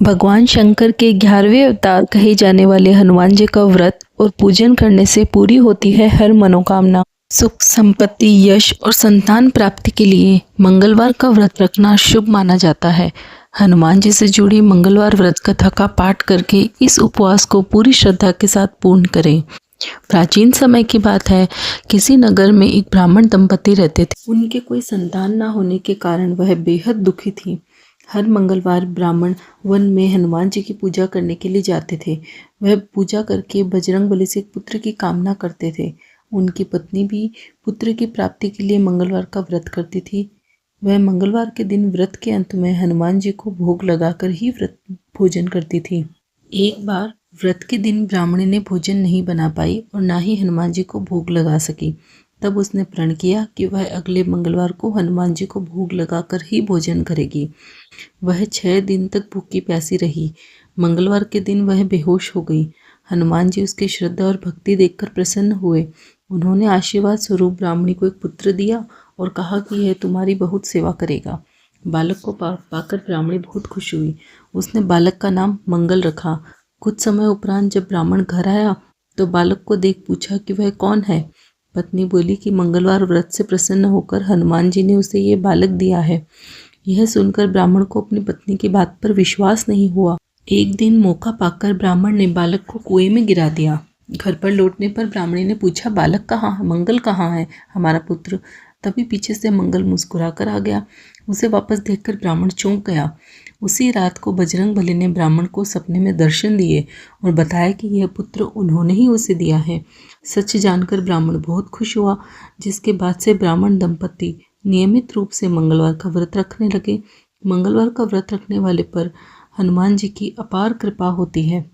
भगवान शंकर के 11वें अवतार कहे जाने वाले हनुमान जी का व्रत और पूजन करने से पूरी होती है हर मनोकामना। सुख, संपत्ति, यश और संतान प्राप्ति के लिए मंगलवार का व्रत रखना शुभ माना जाता है। हनुमान जी से जुड़ी मंगलवार व्रत कथा का पाठ करके इस उपवास को पूरी श्रद्धा के साथ पूर्ण करें। प्राचीन समय की बात है, किसी नगर में एक ब्राह्मण दंपति रहते थे। उनके कोई संतान ना होने के कारण वह बेहद दुखी थी। हर मंगलवार ब्राह्मण वन में हनुमान जी की पूजा करने के लिए जाते थे। वह पूजा करके बजरंगबली से पुत्र की कामना करते थे। उनकी पत्नी भी पुत्र की प्राप्ति के लिए मंगलवार का व्रत करती थी। वह मंगलवार के दिन व्रत के अंत में हनुमान जी को भोग लगाकर ही व्रत भोजन करती थी। एक बार व्रत के दिन ब्राह्मणी ने भोजन नहीं बना पाई और ना ही हनुमान जी को भोग लगा सकी। तब उसने प्रण किया कि वह अगले मंगलवार को हनुमान जी को भोग लगाकर ही भोजन करेगी। वह 6 दिन तक भूखी प्यासी रही। मंगलवार के दिन वह बेहोश हो गई। हनुमान जी उसकी श्रद्धा और भक्ति देखकर प्रसन्न हुए। उन्होंने आशीर्वाद स्वरूप ब्राह्मणी को एक पुत्र दिया और कहा कि यह तुम्हारी बहुत सेवा करेगा। बालक को पाकर ब्राह्मणी बहुत खुश हुई। उसने बालक का नाम मंगल रखा। कुछ समय उपरांत जब ब्राह्मण घर आया तो बालक को देख पूछा कि वह कौन है। पत्नी बोली कि मंगलवार व्रत से प्रसन्न होकर हनुमान जी ने उसे ये बालक दिया है। यह सुनकर ब्राह्मण को अपनी पत्नी की बात पर विश्वास नहीं हुआ। एक दिन मौका पाकर ब्राह्मण ने बालक को कुएं में गिरा दिया। घर पर लौटने पर ब्राह्मणी ने पूछा, बालक कहाँ है, मंगल कहाँ है, हमारा पुत्र। तभी पीछे से मंगल मुस्कुराकर आ गया। उसे वापस देखकर ब्राह्मण चौंक गया। उसी रात को बजरंगबली ने ब्राह्मण को सपने में दर्शन दिए और बताया कि यह पुत्र उन्होंने ही उसे दिया है। सच जानकर ब्राह्मण बहुत खुश हुआ, जिसके बाद से ब्राह्मण दंपति नियमित रूप से मंगलवार का व्रत रखने लगे। मंगलवार का व्रत रखने वाले पर हनुमान जी की अपार कृपा होती है।